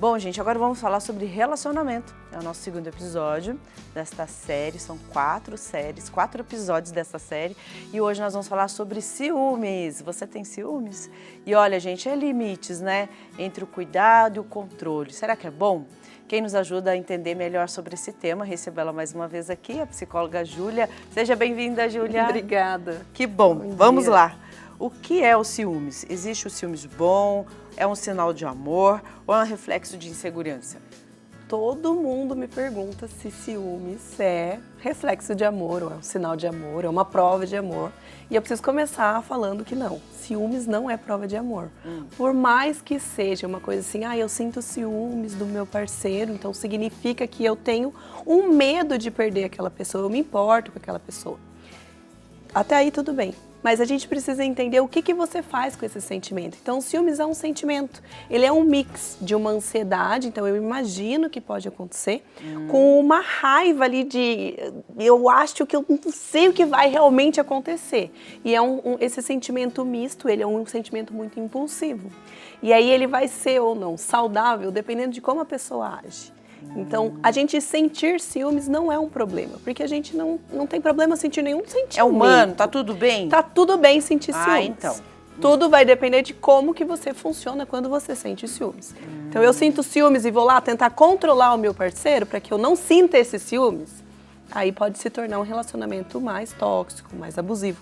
Bom, gente, agora vamos falar sobre relacionamento. É o nosso segundo episódio desta série. São 4 episódios dessa série. E hoje nós vamos falar sobre ciúmes. Você tem ciúmes? E olha, gente, é limites, né? Entre o cuidado e o controle. Será que é bom? Quem nos ajuda a entender melhor sobre esse tema, recebo ela mais uma vez aqui, a psicóloga Júlia. Seja bem-vinda, Júlia. Obrigada. Que bom. Bom Vamos dia. lá. O que é o ciúmes? Existe o ciúmes bom? É um sinal de amor ou é um reflexo de insegurança? Todo mundo me pergunta se ciúmes é reflexo de amor, ou é um sinal de amor, é uma prova de amor. E eu preciso começar falando que não, ciúmes não é prova de amor. Por mais que seja uma coisa assim, eu sinto ciúmes do meu parceiro, então significa que eu tenho um medo de perder aquela pessoa, eu me importo com aquela pessoa. Até aí tudo bem. Mas a gente precisa entender o que você faz com esse sentimento. Então, o ciúmes é um sentimento. Ele é um mix de uma ansiedade, então eu imagino que pode acontecer, com uma raiva ali de eu acho que eu não sei o que vai realmente acontecer. E é esse sentimento misto, ele é um sentimento muito impulsivo. E aí ele vai ser ou não saudável, dependendo de como a pessoa age. Então, a gente sentir ciúmes não é um problema, porque a gente não tem problema sentir nenhum sentimento. É humano, tá tudo bem? Tá tudo bem sentir ciúmes. Então. Tudo vai depender de como que você funciona quando você sente ciúmes. Então, eu sinto ciúmes e vou lá tentar controlar o meu parceiro para que eu não sinta esses ciúmes, aí pode se tornar um relacionamento mais tóxico, mais abusivo.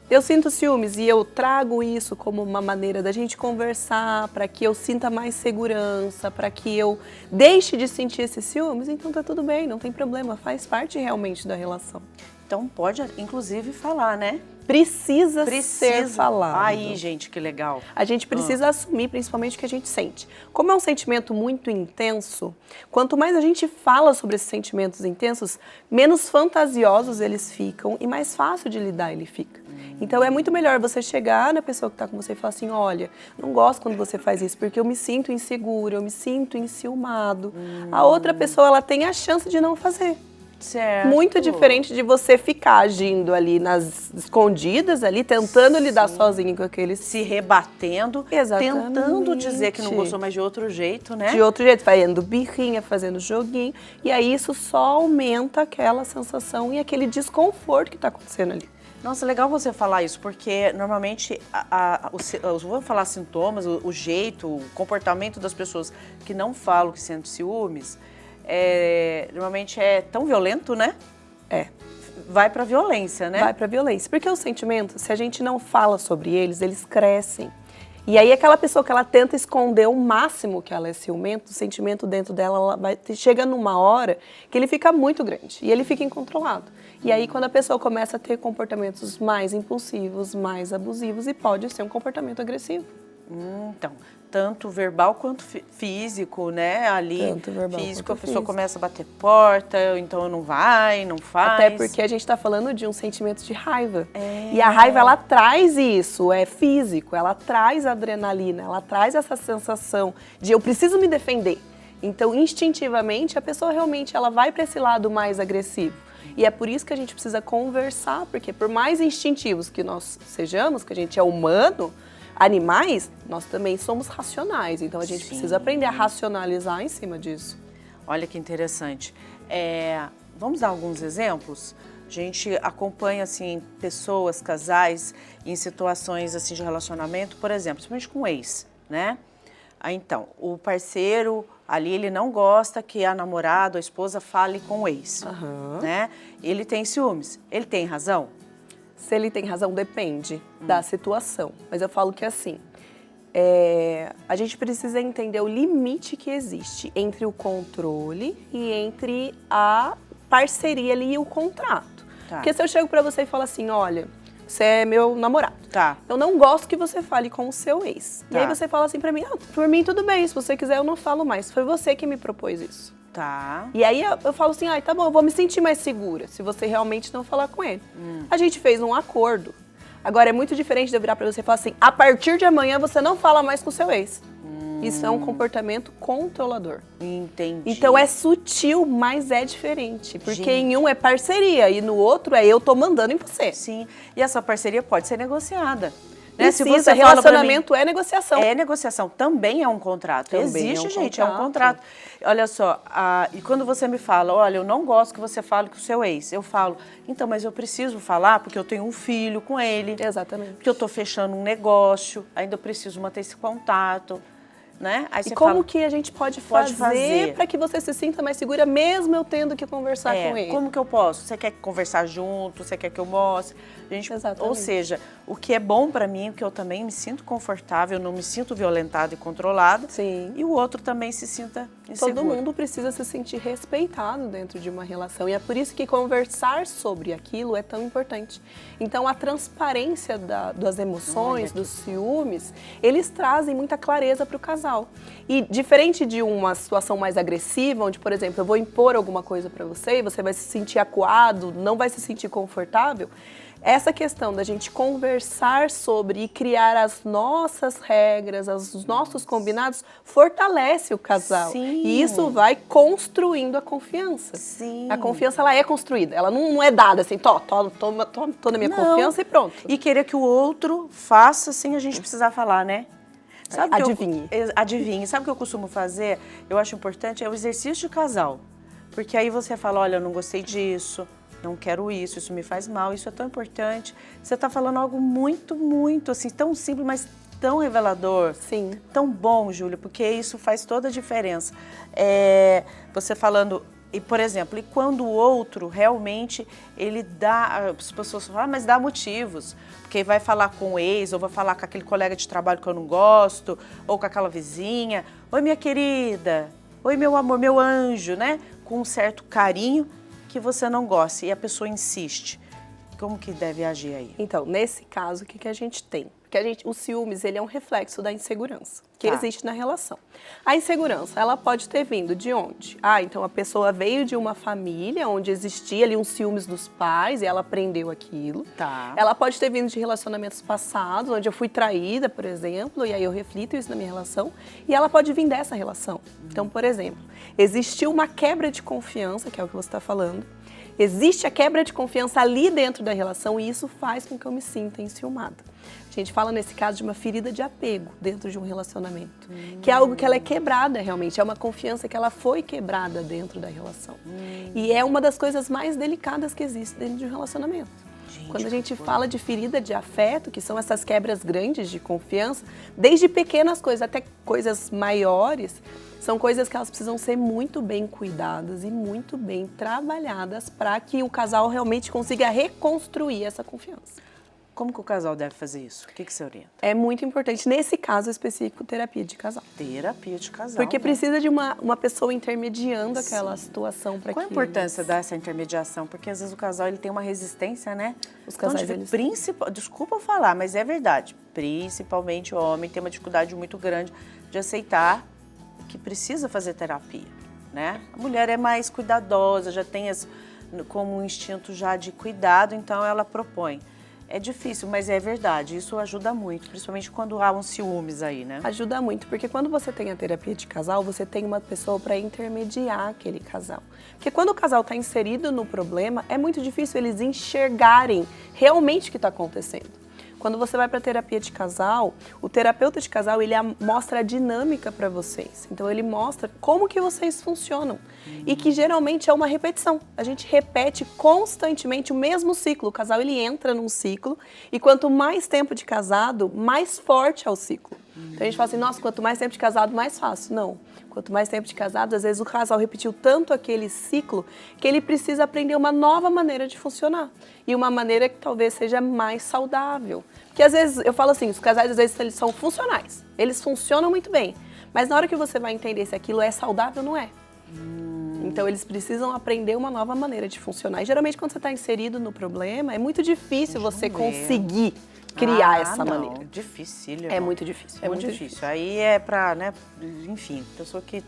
Eu sinto ciúmes e eu trago isso como uma maneira da gente conversar, para que eu sinta mais segurança, para que eu deixe de sentir esses ciúmes, então tá tudo bem, não tem problema, faz parte realmente da relação. Então pode, inclusive, falar, né? Precisa ser falado. Aí, gente, que legal. A gente precisa assumir principalmente o que a gente sente. Como é um sentimento muito intenso, quanto mais a gente fala sobre esses sentimentos intensos, menos fantasiosos eles ficam e mais fácil de lidar ele fica. Então é muito melhor você chegar na pessoa que está com você e falar assim, olha, não gosto quando você faz isso, porque eu me sinto inseguro, eu me sinto enciumado. A outra pessoa, ela tem a chance de não fazer. Certo. Muito diferente de você ficar agindo ali nas escondidas, ali, tentando lidar sozinho com aquele... Se rebatendo, Exatamente. Tentando dizer que não gostou, mas de outro jeito, né? De outro jeito, fazendo birrinha, fazendo joguinho. E aí isso só aumenta aquela sensação e aquele desconforto que está acontecendo ali. Nossa, legal você falar isso, porque normalmente, vamos falar sintomas, o jeito, o comportamento das pessoas que não falam que sentem ciúmes, normalmente é tão violento, né? Vai pra violência, né? Vai pra violência. Porque os sentimentos, se a gente não fala sobre eles, eles crescem. E aí aquela pessoa que ela tenta esconder o máximo que ela é ciumenta, o sentimento dentro dela, chega numa hora que ele fica muito grande e ele fica incontrolado. E aí quando a pessoa começa a ter comportamentos mais impulsivos, mais abusivos, e pode ser um comportamento agressivo. Então, tanto verbal quanto físico, né? Ali, Tanto verbal físico, a quanto pessoa físico. começa a bater porta, então não vai, não faz. Até porque a gente está falando de um sentimento de raiva. E a raiva, ela traz isso, é físico, ela traz adrenalina, ela traz essa sensação de eu preciso me defender. Então, instintivamente, a pessoa realmente ela vai para esse lado mais agressivo. E é por isso que a gente precisa conversar, porque por mais instintivos que nós sejamos, que a gente é humano, animais, nós também somos racionais. Então, a gente precisa aprender a racionalizar em cima disso. Olha que interessante. Vamos dar alguns exemplos? A gente acompanha, assim, pessoas, casais, em situações, assim, de relacionamento, por exemplo, principalmente com ex, né? Então, o parceiro ali, ele não gosta que a namorada, a esposa, fale com o ex, né? Ele tem ciúmes. Ele tem razão? Se ele tem razão, depende da situação. Mas eu falo que assim, a gente precisa entender o limite que existe entre o controle e entre a parceria ali e o contrato. Porque se eu chego pra você e falo assim, olha, você é meu namorado. Eu não gosto que você fale com o seu ex. E aí você fala assim pra mim, por mim tudo bem, se você quiser eu não falo mais. Foi você que me propôs isso. E aí eu falo assim, tá bom, eu vou me sentir mais segura se você realmente não falar com ele. A gente fez um acordo. Agora é muito diferente de eu virar pra você e falar assim, a partir de amanhã você não fala mais com o seu ex. Isso é um comportamento controlador. Entendi. Então é sutil, mas é diferente. Porque em um é parceria e no outro é eu tô mandando em você. Sim. E essa parceria pode ser negociada. Né? Se Precisa, você fala pra relacionamento é negociação. É negociação, também é um contrato. Também Existe, é um gente, é um contrato. contrato. Olha só, e quando você me fala, olha, eu não gosto que você fale com o seu ex, eu falo, então, mas eu preciso falar porque eu tenho um filho com ele. Exatamente. Porque eu tô fechando um negócio, ainda eu preciso manter esse contato, né? Aí E você como fala, que a gente pode fazer fazer para que você se sinta mais segura, mesmo eu tendo que conversar com ele? como que eu posso? Você quer conversar junto? Você quer que eu mostre? Exatamente. Ou seja, o que é bom para mim, que eu também me sinto confortável, não me sinto violentada e controlada. Sim. E o outro também se sinta inseguro. Todo mundo precisa se sentir respeitado dentro de uma relação e é por isso que conversar sobre aquilo é tão importante. Então a transparência das emoções, dos ciúmes, eles trazem muita clareza para o casal. E diferente de uma situação mais agressiva, onde, por exemplo, eu vou impor alguma coisa para você e você vai se sentir acuado, não vai se sentir confortável, essa questão da gente conversar sobre e criar as nossas regras, os nossos combinados, fortalece o casal. Sim. E isso vai construindo a confiança. Sim. A confiança, ela é construída. Ela não é dada assim, toma toda a minha confiança e pronto. E querer que o outro faça sem a gente precisar falar, né? Sabe Adivinhe. Adivinhe. Sabe o que eu costumo fazer? Eu acho importante, é o exercício de casal. Porque aí você fala, olha, eu não gostei disso, não quero isso me faz mal, isso é tão importante. Você está falando algo muito, muito, assim, tão simples, mas tão revelador. Sim. Tão bom, Júlia, porque isso faz toda a diferença. Você falando, e por exemplo, e quando o outro realmente, ele dá, as pessoas falam, mas dá motivos, porque vai falar com o ex, ou vai falar com aquele colega de trabalho que eu não gosto, ou com aquela vizinha, oi minha querida, oi meu amor, meu anjo, né? Com um certo carinho, que você não gosta e a pessoa insiste, como que deve agir aí? Então, nesse caso, o que a gente tem? Porque o ciúmes, ele é um reflexo da insegurança que existe na relação. A insegurança, ela pode ter vindo de onde? Então a pessoa veio de uma família onde existia ali um ciúmes dos pais e ela aprendeu aquilo. Tá. Ela pode ter vindo de relacionamentos passados, onde eu fui traída, por exemplo, e aí eu reflito isso na minha relação, e ela pode vir dessa relação. Então, por exemplo, existiu uma quebra de confiança, que é o que você está falando. Existe a quebra de confiança ali dentro da relação e isso faz com que eu me sinta enciumada. A gente fala nesse caso de uma ferida de apego dentro de um relacionamento, que é algo que ela é quebrada realmente, é uma confiança que ela foi quebrada dentro da relação. E é uma das coisas mais delicadas que existe dentro de um relacionamento. Quando a gente fala de ferida de afeto, que são essas quebras grandes de confiança, desde pequenas coisas até coisas maiores, são coisas que elas precisam ser muito bem cuidadas e muito bem trabalhadas para que o casal realmente consiga reconstruir essa confiança. Como que o casal deve fazer isso? O que você orienta? É muito importante, nesse caso específico, terapia de casal. Terapia de casal. Porque né? precisa de uma pessoa intermediando aquela situação para que... Qual a importância dessa intermediação? Porque às vezes o casal ele tem uma resistência, né? Os casais, então, desculpa eu falar, mas é verdade. Principalmente o homem tem uma dificuldade muito grande de aceitar que precisa fazer terapia, né? A mulher é mais cuidadosa, já tem como um instinto já de cuidado, então ela propõe. É difícil, mas é verdade, isso ajuda muito, principalmente quando há uns ciúmes aí, né? Ajuda muito, porque quando você tem a terapia de casal, você tem uma pessoa para intermediar aquele casal. Porque quando o casal está inserido no problema, é muito difícil eles enxergarem realmente o que está acontecendo. Quando você vai para a terapia de casal, o terapeuta de casal, ele mostra a dinâmica para vocês. Então, ele mostra como que vocês funcionam. E que geralmente é uma repetição. A gente repete constantemente o mesmo ciclo. O casal, ele entra num ciclo e quanto mais tempo de casado, mais forte é o ciclo. Então, a gente fala assim, nossa, quanto mais tempo de casado, mais fácil. Não. Quanto mais tempo de casado, às vezes o casal repetiu tanto aquele ciclo que ele precisa aprender uma nova maneira de funcionar. E uma maneira que talvez seja mais saudável. Porque às vezes, eu falo assim, os casais às vezes eles são funcionais. Eles funcionam muito bem. Mas na hora que você vai entender se aquilo é saudável, não é. Então eles precisam aprender uma nova maneira de funcionar. E geralmente quando você está inserido no problema, é muito difícil você conseguir criar essa maneira. Dificílimo. É muito difícil. É muito difícil. Aí é pra, né, enfim, pessoa que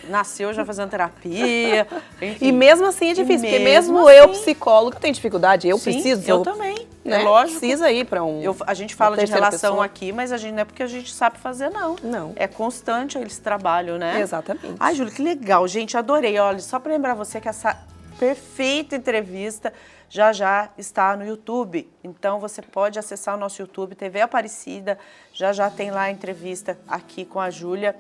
nasceu já fazendo terapia. Enfim. E mesmo assim é difícil, porque mesmo assim, eu, psicóloga, tenho dificuldade. Eu preciso. Eu também. Né? É lógico. Precisa ir para a gente fala de relação pessoa. aqui, mas a gente não é porque a gente sabe fazer, não. Não. É constante, eles trabalham, né? Exatamente. Ai, Júlia, que legal. Gente, adorei. Olha, só pra lembrar você que essa perfeita entrevista, já está no YouTube. Então você pode acessar o nosso YouTube, TV Aparecida, já tem lá a entrevista aqui com a Júlia,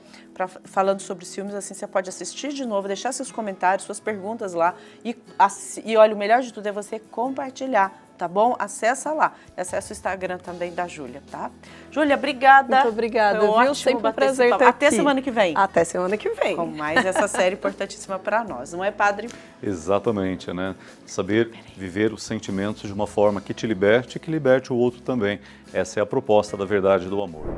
falando sobre ciúmes, assim você pode assistir de novo, deixar seus comentários, suas perguntas lá e olha, o melhor de tudo é você compartilhar, tá bom? Acessa lá, acessa o Instagram também da Júlia, tá? Júlia, obrigada. Muito obrigada, Foi viu? ótimo Sempre um bater esse prazer papo. estar Até aqui. semana que vem. Até semana que vem. Com mais essa série importantíssima para nós, não é, padre? Exatamente, né? Saber viver os sentimentos de uma forma que te liberte e que liberte o outro também. Essa é a proposta da verdade do amor.